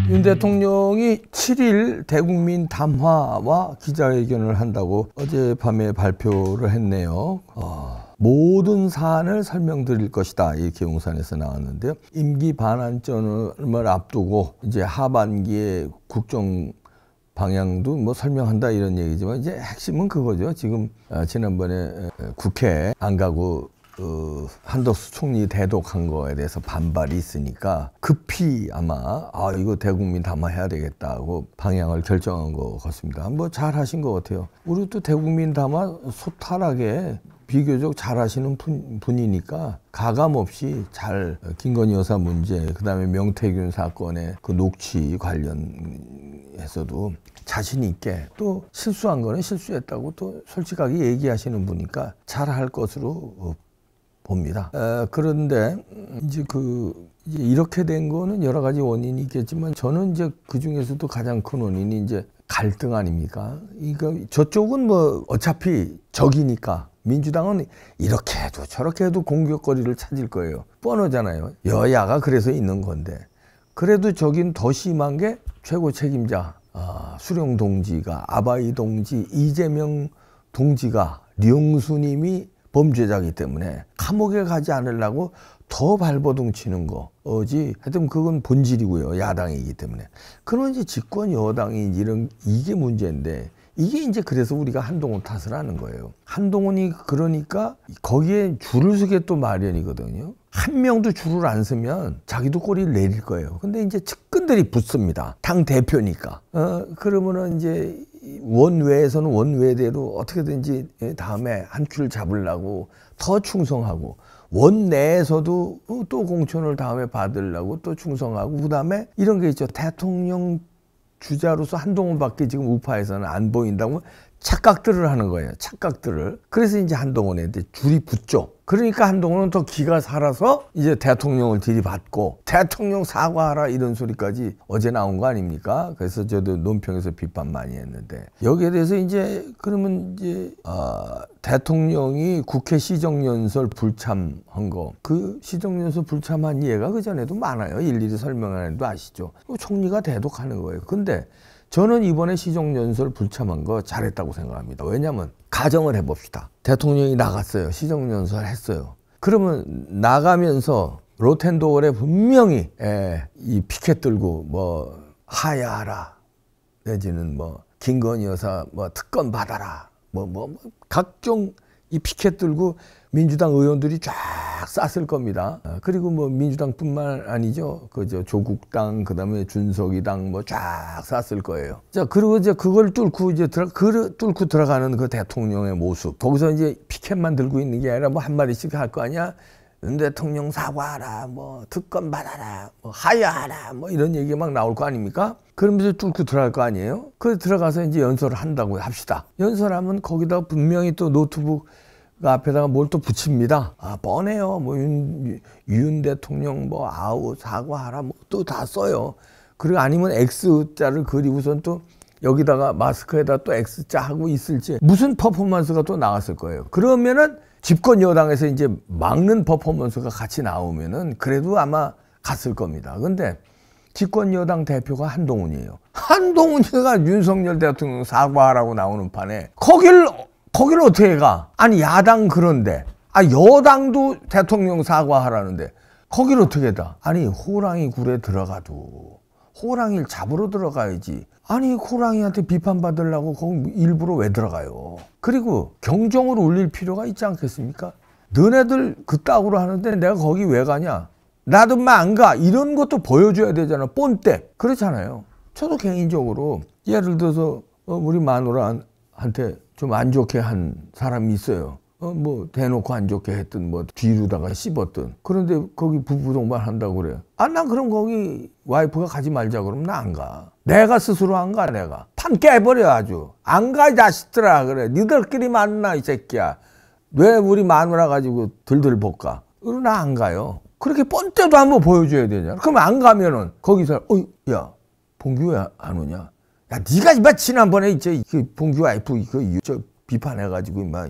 윤 대통령이 7일 대국민 담화와 기자회견을 한다고 어젯밤에 발표를 했네요. 모든 사안을 설명드릴 것이다, 이렇게 용산에서 나왔는데요. 임기 반환점을 앞두고 이제 하반기에 국정 방향도 뭐 설명한다 이런 얘기지만 이제 핵심은 그거죠. 지금 지난번에 국회 안 가고 한덕수 총리 대독한 거에 대해서 반발이 있으니까 급히 아마 이거 대국민 담화해야 되겠다고 방향을 결정한 것 같습니다. 뭐 잘 하신 것 같아요. 우리 또 대국민 담화 소탈하게 비교적 잘 하시는 분이니까 가감 없이 잘 김건희 여사 문제, 그다음에 명태균 사건의 그 녹취 관련해서도 자신 있게, 또 실수한 거는 실수했다고 또 솔직하게 얘기하시는 분이니까 잘 할 것으로 봅니다. 그런데 이제 이렇게 된 거는 여러 가지 원인이 있겠지만 저는 이제 그 중에서도 가장 큰 원인이 이제 갈등 아닙니까? 저쪽은 뭐 어차피 적이니까 민주당은 이렇게 해도 저렇게 해도 공격거리를 찾을 거예요. 뻔하잖아요. 여야가 그래서 있는 건데. 그래도 저긴 더 심한 게 최고 책임자 수령 동지가, 아바이 동지, 이재명 동지가, 류영수님이 범죄자이기 때문에 감옥에 가지 않으려고 더 발버둥 치는 거지. 하여튼 그건 본질이고요. 야당이기 때문에. 그런 이제 집권 여당이 이게 문제인데, 이게 이제 그래서 우리가 한동훈 탓을 하는 거예요. 한동훈이 그러니까 거기에 줄을 서게 또 마련이거든요. 한 명도 줄을 안 서면 자기도 꼬리를 내릴 거예요. 근데 이제 측근들이 붙습니다. 당 대표니까. 그러면은 이제 원외에서는 원외대로 어떻게든지 다음에 한 큐를 잡으려고 더 충성하고, 원내에서도 또 공천을 다음에 받으려고 또 충성하고, 그 다음에 이런 게 있죠. 대통령 주자로서 한동훈밖에 지금 우파에서는 안 보인다고 착각들을 하는 거예요. 착각들을. 그래서 이제 한동훈에 줄이 붙죠. 그러니까 한동훈은 더 기가 살아서 이제 대통령을 들이받고 대통령 사과하라 이런 소리까지 어제 나온 거 아닙니까? 그래서 저도 논평에서 비판 많이 했는데, 여기에 대해서 이제 그러면 이제 대통령이 국회 시정연설 불참한 거, 그 시정연설 불참한 예가 그 전에도 많아요. 일일이 설명하는 도 아시죠? 총리가 대독하는 거예요. 근데 저는 이번에 시정연설 불참한 거 잘했다고 생각합니다. 왜냐하면 가정을 해봅시다. 대통령이 나갔어요. 시정연설 했어요. 그러면 나가면서 로텐도어에 분명히 이 피켓 들고 뭐 하야하라, 내지는 뭐 김건희 여사 뭐 특검 받아라, 뭐 각종 이 피켓 들고 민주당 의원들이 쫙 쌌을 겁니다. 그리고 뭐 민주당뿐만 아니죠. 조국당, 그다음에 준석이당 뭐 쫙 쌌을 거예요. 자, 그리고 이제 그걸 뚫고 뚫고 들어가는 그 대통령의 모습. 거기서 이제 피켓만 들고 있는 게 아니라 뭐 한 마디씩 할 거 아니야. 윤 대통령 사과하라, 뭐 특검 받아라, 뭐 하야하라, 뭐 이런 얘기 막 나올 거 아닙니까? 그러면서 뚫고 들어갈 거 아니에요? 그래서 들어가서 이제 연설을 한다고 합시다. 연설하면 거기다 분명히 또 노트북 앞에다가 뭘 또 붙입니다. 뻔해요. 뭐 윤 대통령 뭐 사과하라 뭐 또 다 써요. 그리고 아니면 X자를 그리고선 또 여기다가 마스크에다 또 X자 하고 있을지 무슨 퍼포먼스가 또 나왔을 거예요. 그러면은 집권 여당에서 이제 막는 퍼포먼스가 같이 나오면은 그래도 아마 갔을 겁니다. 근데 집권 여당 대표가 한동훈이에요. 한동훈이가 윤석열 대통령 사과하라고 나오는 판에 거기를 어떻게 가? 아니 야당 그런데 여당도 대통령 사과하라는데 거기를 어떻게 가? 아니 호랑이 굴에 들어가도 호랑이를 잡으러 들어가야지. 아니 호랑이한테 비판받으려고 거기 일부러 왜 들어가요? 그리고 경종을 울릴 필요가 있지 않겠습니까? 너네들 그따구로 하는데 내가 거기 왜 가냐? 나도 안 가. 이런 것도 보여줘야 되잖아. 뻔때. 그렇잖아요. 저도 개인적으로 예를 들어서 우리 마누라한테 좀 안 좋게 한 사람이 있어요. 뭐 대놓고 안 좋게 했든 뭐 뒤로다가 씹었든. 그런데 거기 부부 동반 한다고 그래. 난 그럼 거기 와이프가 가지 말자 그러면 나 안 가. 내가 스스로 안 가. 내가 판 깨버려. 아주 안 가 이 자식들아. 그래 니들끼리 만나 이 새끼야. 왜 우리 마누라 가지고 들들 볶아. 그럼 나 안 가요. 그렇게 뻔때도 한번 보여줘야 되냐. 그럼 안 가면은 거기서 야 봉규 왜 안 오냐. 야, 니가 이마 지난번에 이제 봉규 와이프 저 비판해가지고 이마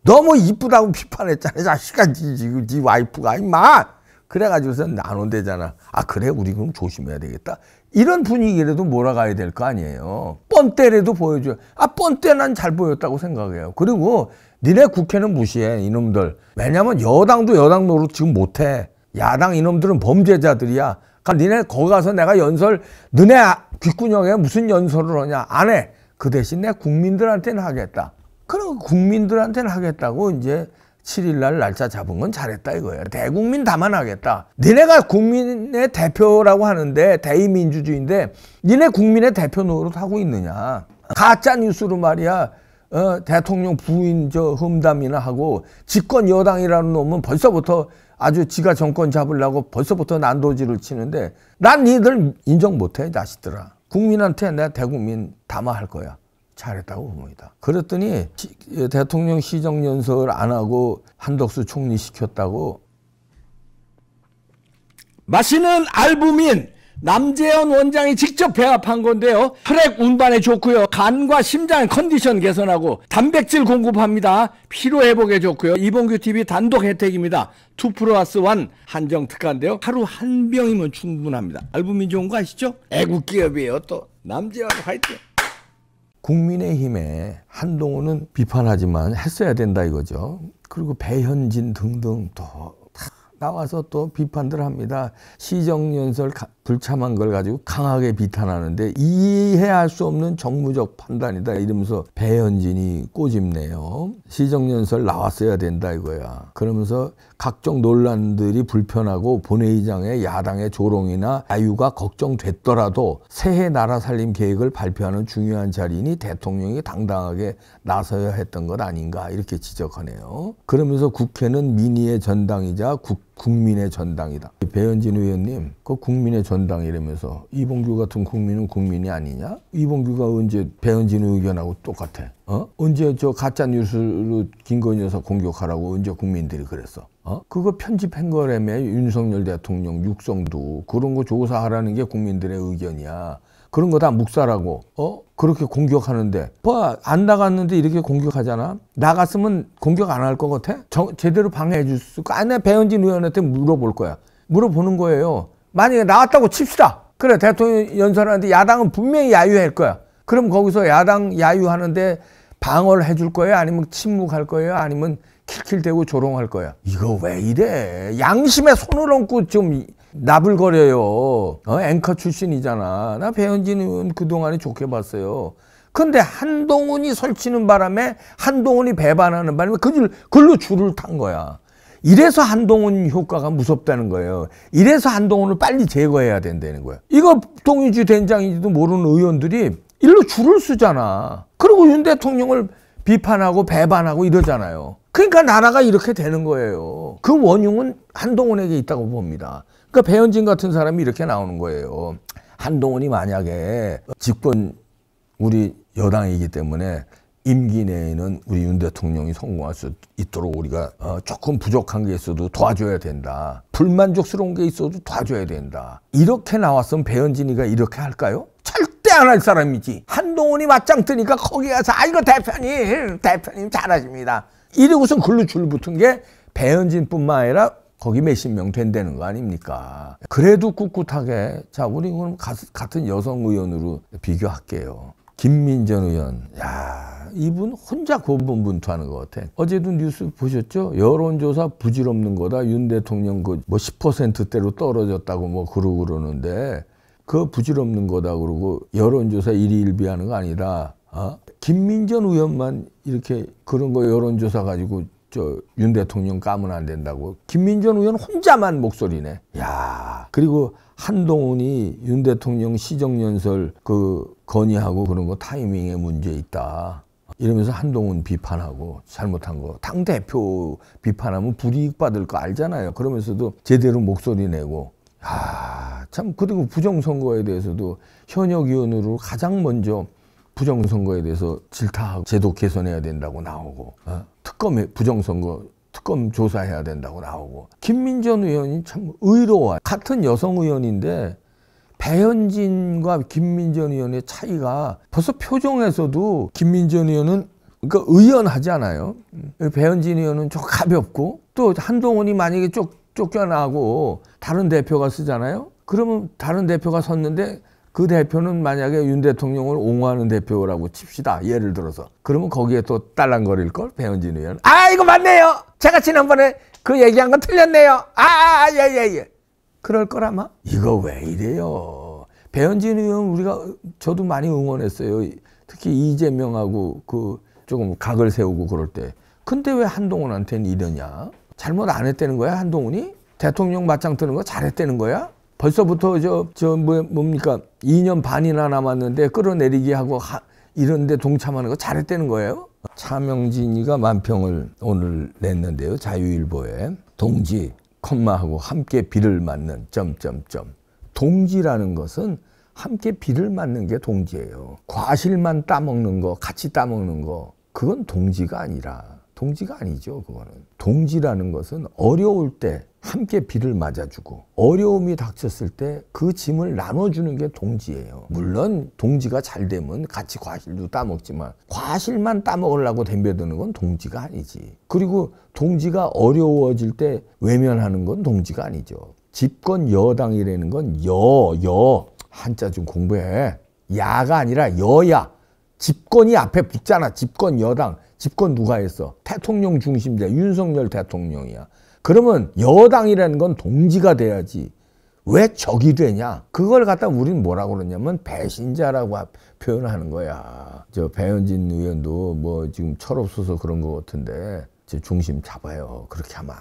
너무 이쁘다고 비판했잖아. 자식아, 니 와이프가 이마 그래가지고서 나눈대잖아. 아 그래 우리 그럼 조심해야 되겠다. 이런 분위기라도 몰아가야 될 거 아니에요. 뻔때라도 보여줘요. 아 뻔때 난 잘 보였다고 생각해요. 그리고 니네 국회는 무시해 이놈들. 왜냐면 여당도 여당 노릇 지금 못해. 야당 이놈들은 범죄자들이야. 그러니까 니네 거기 가서 내가 연설 너네 귓구녕에 무슨 연설을 하냐 안 해. 그 대신 내 국민들한테는 하겠다. 그럼 국민들한테는 하겠다고 이제 7일 날 날짜 잡은 건 잘했다 이거예요. 대국민 담아나겠다. 니네가 국민의 대표라고 하는데 대의민주주의인데 니네 국민의 대표 노릇 하고 있느냐. 가짜 뉴스로 말이야. 대통령 부인 험담이나 하고 집권 여당이라는 놈은 벌써부터 아주 지가 정권 잡으려고 벌써부터 난도질을 치는데 난 니들 인정 못해 자식들아. 국민한테 내가 대국민 담아할 거야. 잘했다고 봅니다. 그랬더니 대통령 시정연설 안 하고 한덕수 총리 시켰다고. 마시는 알부민 남재현 원장이 직접 배합한 건데요. 혈액 운반에 좋고요. 간과 심장 컨디션 개선하고 단백질 공급합니다. 피로회복에 좋고요. 이봉규 TV 단독 혜택입니다. 2+1 한정 특가인데요. 하루 한 병이면 충분합니다. 알부민 좋은 거 아시죠? 애국 기업이에요. 또 남재현 화이팅. 국민의힘에 한동훈은 비판하지만 했어야 된다 이거죠. 그리고 배현진 등등 또 다 나와서 또 비판들 합니다. 시정연설 불참한 걸 가지고 강하게 비판하는데 이해할 수 없는 정무적 판단이다 이러면서 배현진이 꼬집네요. 시정연설 나왔어야 된다 이거야. 그러면서 각종 논란들이 불편하고 본회의장에 야당의 조롱이나 야유가 걱정됐더라도 새해 나라 살림 계획을 발표하는 중요한 자리니 대통령이 당당하게 나서야 했던 것 아닌가 이렇게 지적하네요. 그러면서 국회는 민의의 전당이자 국민의 전당이다. 배현진 의원님, 그 국민의 전당이라면서 이봉규 같은 국민은 국민이 아니냐? 이봉규가 언제 배현진 의견하고 똑같아? 언제 저 가짜 뉴스로 김건희 여사 공격하라고 언제 국민들이 그랬어? 그거 편집한 거라며 윤석열 대통령 육성도 그런 거 조사하라는 게 국민들의 의견이야. 그런 거 다 묵살하고 그렇게 공격하는데 안 나갔는데 이렇게 공격하잖아. 나갔으면 공격 안 할 것 같아? 제대로 방해해 줄 수 있고 아니 배현진 의원한테 물어볼 거야. 물어보는 거예요. 만약에 나왔다고 칩시다. 그래 대통령 연설하는데 야당은 분명히 야유할 거야. 그럼 거기서 야당 야유하는데 방어를 해줄 거예요? 아니면 침묵할 거예요? 아니면 킬킬대고 조롱할 거야? 이거 왜 이래? 양심에 손을 얹고 좀 나불거려요. 앵커 출신이잖아. 나 배현진 의원 그동안에 좋게 봤어요. 근데 한동훈이 설치는 바람에 한동훈이 배반하는 바람에 글로 줄을 탄 거야. 이래서 한동훈 효과가 무섭다는 거예요. 이래서 한동훈을 빨리 제거해야 된다는 거예요. 이거 동의주 된장인지도 모르는 의원들이 일로 줄을 쓰잖아. 그리고 윤 대통령을 비판하고 배반하고 이러잖아요. 그러니까 나라가 이렇게 되는 거예요. 그 원흉은 한동훈에게 있다고 봅니다. 그러니까 배현진 같은 사람이 이렇게 나오는 거예요. 한동훈이 만약에 집권 우리 여당이기 때문에 임기 내에는 우리 윤 대통령이 성공할 수 있도록 우리가 조금 부족한 게 있어도 도와줘야 된다. 불만족스러운 게 있어도 도와줘야 된다. 이렇게 나왔으면 배현진이가 이렇게 할까요? 절대 안 할 사람이지. 한동훈이 맞짱 뜨니까 거기 가서 이거 대표님 잘하십니다. 이러고선 글로 줄 붙은 게 배현진뿐만 아니라 거기 몇십 명 된다는 거 아닙니까? 그래도 꿋꿋하게 자 우리 그럼 같은 여성 의원으로 비교할게요. 김민전 의원, 야 이분 혼자 고분분투하는 것 같아. 어제도 뉴스 보셨죠? 여론조사 부질없는 거다. 윤 대통령 그 뭐 10%대로 떨어졌다고 뭐 그러는데 그 부질없는 거다 그러고 여론조사 일희일비하는 거 아니다. 김민전 의원만 이렇게 그런 거 여론조사 가지고 윤 대통령 까면 안 된다고. 김민전 의원 혼자만 목소리네. 야 그리고 한동훈이 윤 대통령 시정연설 건의하고 그런 거 타이밍에 문제 있다. 이러면서 한동훈 비판하고 잘못한 거. 당대표 비판하면 불이익 받을 거 알잖아요. 그러면서도 제대로 목소리 내고. 참 그리고 부정선거에 대해서도 현역 의원으로 가장 먼저 부정선거에 대해서 질타하고 제도 개선해야 된다고 나오고 부정선거 특검 조사해야 된다고 나오고. 김민전 의원이 참 의로워. 같은 여성 의원인데 배현진과 김민전 의원의 차이가 벌써 표정에서도 김민전 의원은 그러니까 의연하지 않아요. 배현진 의원은 좀 가볍고 또 한동훈이 만약에 좀 쫓겨나고 다른 대표가 쓰잖아요. 그러면 다른 대표가 섰는데 그 대표는 만약에 윤 대통령을 옹호하는 대표라고 칩시다. 예를 들어서. 그러면 거기에 또 딸랑거릴걸? 배현진 의원. 아, 이거 맞네요. 제가 지난번에 그 얘기한 건 틀렸네요. 예. 그럴 거라마? 이거 왜 이래요? 배현진 의원 저도 많이 응원했어요. 특히 이재명하고 조금 각을 세우고 그럴 때. 근데 왜 한동훈한테는 이러냐? 잘못 안 했다는 거야, 한동훈이? 대통령 맞짱 뜨는 거 잘했다는 거야? 벌써부터 뭡니까? 2년 반이나 남았는데 끌어내리기 하고 이런데 동참하는 거 잘했다는 거예요? 차명진이가 만평을 오늘 냈는데요. 자유일보에. 동지, 컴마하고 함께 비를 맞는 점점점. 동지라는 것은 함께 비를 맞는 게 동지예요. 과실만 따먹는 거, 같이 따먹는 거, 그건 동지가 아니죠. 그거는. 동지라는 것은 어려울 때 함께 비를 맞아주고 어려움이 닥쳤을 때 그 짐을 나눠주는 게 동지예요. 물론 동지가 잘 되면 같이 과실도 따먹지만 과실만 따먹으려고 덤벼드는 건 동지가 아니지. 그리고 동지가 어려워질 때 외면하는 건 동지가 아니죠. 집권 여당이라는 건 한자 좀 공부해. 야가 아니라 여야. 집권이 앞에 붙잖아. 집권 여당. 집권 누가 했어? 대통령 중심제 윤석열 대통령이야. 그러면 여당이라는 건 동지가 돼야지. 왜 적이 되냐? 그걸 갖다 우리는 뭐라고 그러냐면 배신자라고 표현하는 거야. 배현진 의원도 지금 철없어서 그런 것 같은데 제 중심 잡아요. 그렇게 하면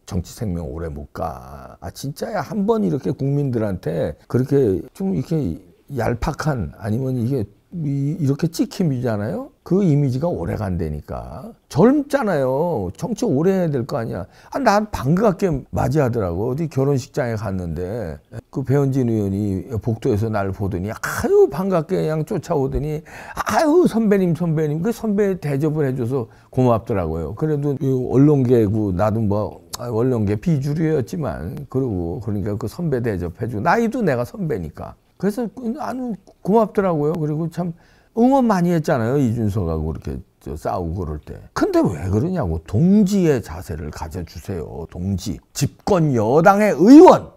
정치 생명 오래 못 가. 진짜야. 한 번 이렇게 국민들한테 그렇게 좀 이렇게 얄팍한 아니면 이렇게 찍힘이잖아요. 그 이미지가 오래 간다니까. 젊잖아요. 정치 오래 해야 될 거 아니야. 난 반갑게 맞이하더라고. 어디 결혼식장에 갔는데 그 배현진 의원이 복도에서 날 보더니 아유 반갑게 그냥 쫓아오더니 아유 선배님 그 선배 대접을 해줘서 고맙더라고요. 그래도 언론계고 나도 언론계 비주류였지만 그러니까 그 선배 대접해주고 나이도 내가 선배니까. 그래서 아주 고맙더라고요. 그리고 참 응원 많이 했잖아요. 이준석하고 그렇게 싸우고 그럴 때. 근데 왜 그러냐고. 동지의 자세를 가져주세요. 동지. 집권 여당의 의원.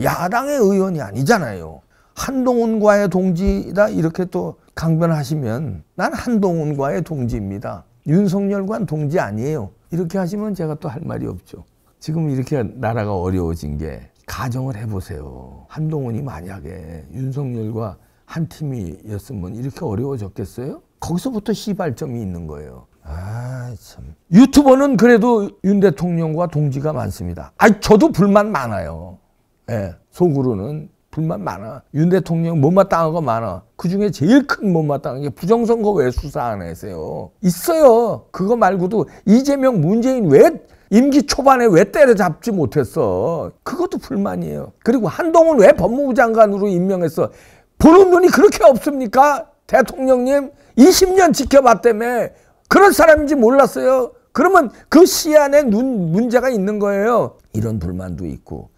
야당의 의원이 아니잖아요. 한동훈과의 동지다 이렇게 또 강변하시면 난 한동훈과의 동지입니다. 윤석열과는 동지 아니에요. 이렇게 하시면 제가 또 할 말이 없죠. 지금 이렇게 나라가 어려워진 게 가정을 해보세요. 한동훈이 만약에 윤석열과 한 팀이었으면 이렇게 어려워졌겠어요? 거기서부터 시발점이 있는 거예요. 참. 유튜버는 그래도 윤 대통령과 동지가 많습니다. 저도 불만 많아요. 속으로는 불만 많아. 윤 대통령 못마땅한 거 많아. 그중에 제일 큰 못마땅한 게 부정선거 왜 수사 안 하세요? 있어요. 그거 말고도 이재명, 문재인 왜 임기 초반에 왜 때려잡지 못했어? 그것도 불만이에요. 그리고 한동훈 왜 법무부 장관으로 임명했어? 보는 눈이 그렇게 없습니까? 대통령님 20년 지켜봤다며. 그런 사람인지 몰랐어요? 그러면 그 시안에 문제가 있는 거예요. 이런 불만도 있고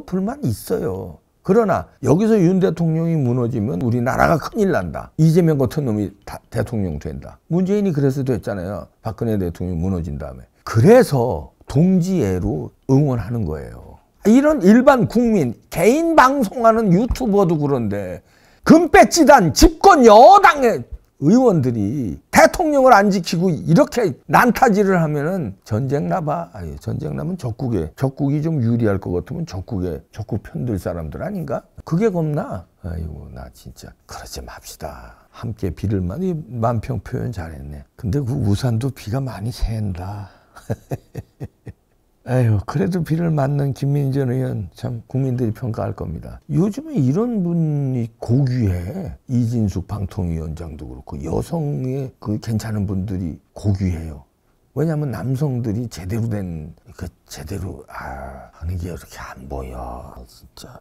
불만 있어요. 그러나 여기서 윤 대통령이 무너지면 우리나라가 큰일 난다. 이재명 같은 놈이 대통령 된다. 문재인이 그래서 됐잖아요. 박근혜 대통령이 무너진 다음에. 그래서 동지애로 응원하는 거예요. 이런 일반 국민, 개인 방송하는 유튜버도 그런데 금배지단 집권 여당의 의원들이 대통령을 안 지키고 이렇게 난타질을 하면은 전쟁 나봐. 전쟁 나면 적국이 좀 유리할 것 같으면 적국 편들 사람들 아닌가? 그게 겁나. 나 진짜 그러지 맙시다. 함께 비를 만평 표현 잘했네. 근데 그 우산도 비가 많이 샌다. 그래도 비를 맞는 김민전 의원 참 국민들이 평가할 겁니다. 요즘에 이런 분이 고귀해. 이진숙 방통위원장도 그렇고 여성의 괜찮은 분들이 고귀해요. 왜냐하면 남성들이 제대로 하는 게 이렇게 안 보여. 진짜.